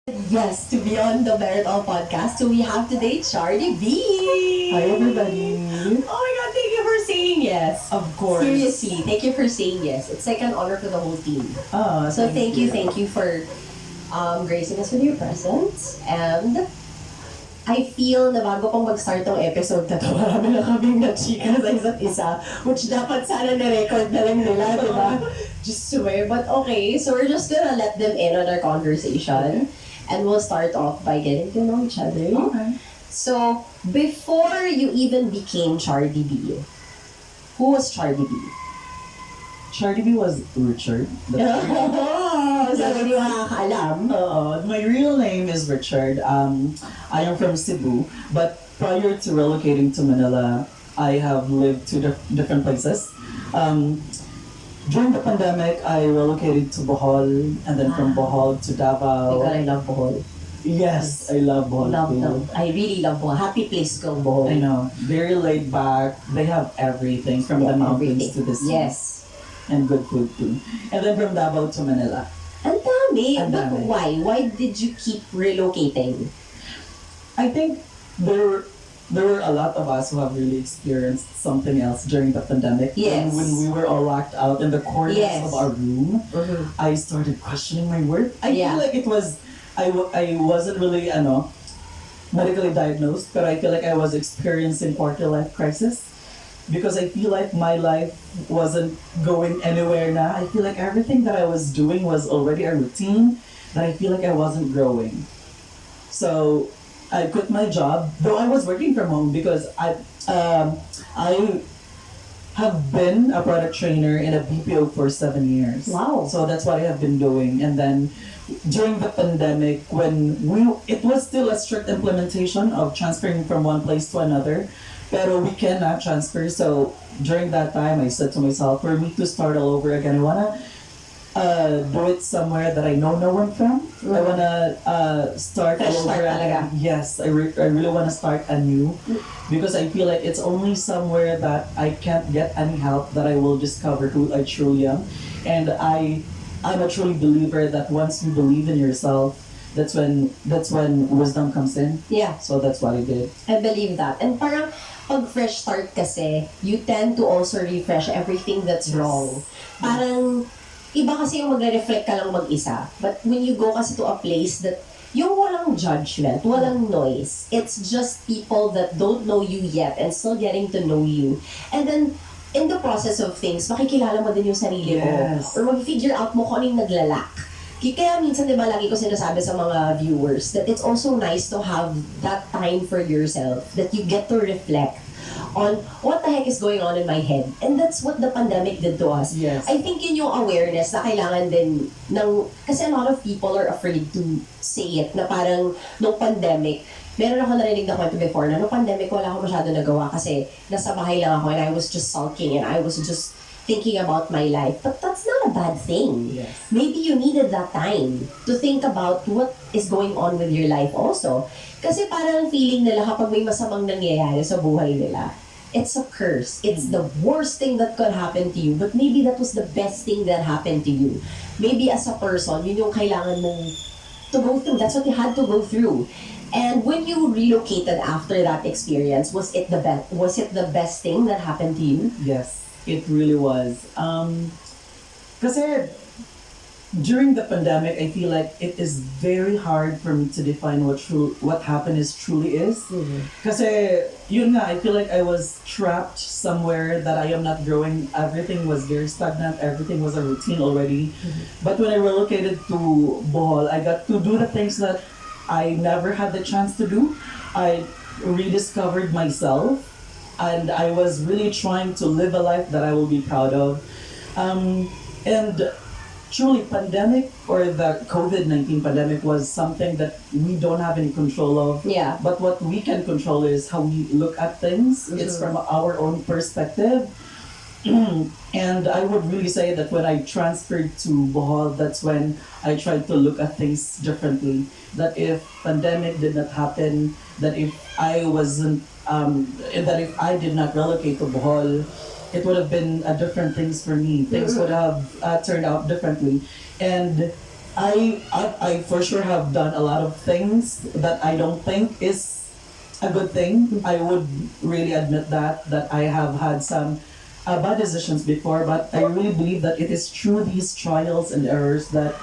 Yes, to be on the Merit All podcast. So we have today Charlie B. Hi everybody. Oh my god, thank you for saying yes. Of course. Seriously, thank you for saying yes. It's like an honor for the whole team. Ah, So thank you for gracing us with your presence. And I feel na bago pang mag-start tong episode na to, marami na kaming na-chika sa isa't isa, which dapat sana na-record na lang nila, di ba? Just swear. But okay, so we're just gonna let them in on our conversation. And we'll start off by getting to know each other. Okay. So, before you even became Charlie B, who was Charlie B? Charlie B was Richard. Oh, so hindi makakaalam. My real name is Richard. I am from Cebu, but prior to relocating to Manila, I have lived two different places. During the pandemic, I relocated to Bohol, and then from Bohol to Oh my Davao. God, I love Bohol. Yes, I love Bohol too. Love. I really love Bohol. Happy place to go, Bohol. I know, very laid back. They have everything from the mountains to the sea. Yes. And good food too. And then from Davao to Manila. Ang dami. Ang But dami. why? Why did you keep relocating? I think there were a lot of us who have really experienced something else during the pandemic. Yes. When we were all locked out in the corners Yes. of our room, Mhm. I started questioning my worth. I Yeah. feel like it was, I wasn't really, medically diagnosed, but I feel like I was experiencing quarter life crisis. Because I feel like my life wasn't going anywhere now. I feel like everything that I was doing was already a routine, that I feel like I wasn't growing. So I quit my job, though I was working from home because I have been a product trainer in a BPO for 7 years. Wow. So that's what I have been doing. And then during the pandemic, it was still a strict implementation of transferring from one place to another, pero we cannot transfer. So during that time, I said to myself, for me to start all over again, I wanna do it somewhere that I know no one from. I wanna start Fresh all over start again. talaga. Yes, I really wanna start anew because I feel like it's only somewhere that I can't get any help that I will discover who I truly am, and I'm a truly believer that once you believe in yourself, that's when wisdom comes in. Yeah. So that's what I did. I believe that. And parang pag fresh start kasi, you tend to also refresh everything that's wrong. Parang iba kasi yung magre-reflect ka lang mag-isa. But when you go kasi to a place that yung walang judgment, walang noise, it's just people that don't know you yet and still getting to know you. And then, in the process of things, makikilala mo din yung sarili mo. Yes. Or mag-figure out mo kung ano yung naglalak. Kaya minsan, di ba, lagi ko sinasabi sa mga viewers that it's also nice to have that time for yourself, that you get to reflect on what the heck is going on in my head. And that's what the pandemic did to us. Yes. I think yun yung awareness na kailangan din ng, kasi a lot of people are afraid to say it, na parang nung pandemic, meron ako narinig na kwento before na nung pandemic wala ako masyado nagawa kasi nasa bahay lang ako and I was just sulking and I was just thinking about my life. But that's not a bad thing. Yes. Maybe you needed that time to think about what is going on with your life also. Kasi parang feeling nila kapag may masamang nangyayari sa buhay nila, it's a curse. It's the worst thing that could happen to you. But maybe that was the best thing that happened to you. Maybe as a person, yun yung kailangan mong to go through. That's what you had to go through. And when you relocated after that experience, was it the best? Was it the best thing that happened to you? Yes, it really was. Kasi during the pandemic, I feel like it is very hard for me to define what happiness truly is. Kasi yun nga, I feel like I was trapped somewhere that I am not growing. Everything was very stagnant. Everything was a routine already. But when I relocated to Bohol, I got to do the things that I never had the chance to do. I rediscovered myself, and I was really trying to live a life that I will be proud of. And truly, pandemic or the COVID-19 pandemic was something that we don't have any control of. Yeah. But what we can control is how we look at things. It's from our own perspective. And I would really say that when I transferred to Bohol, that's when I tried to look at things differently. That if pandemic did not happen, that if I wasn't, that if I did not relocate to Bohol, it would have been different things for me. Things would have turned out differently. And I for sure have done a lot of things that I don't think is a good thing. I would really admit that I have had some bad decisions before, but I really believe that it is through these trials and errors that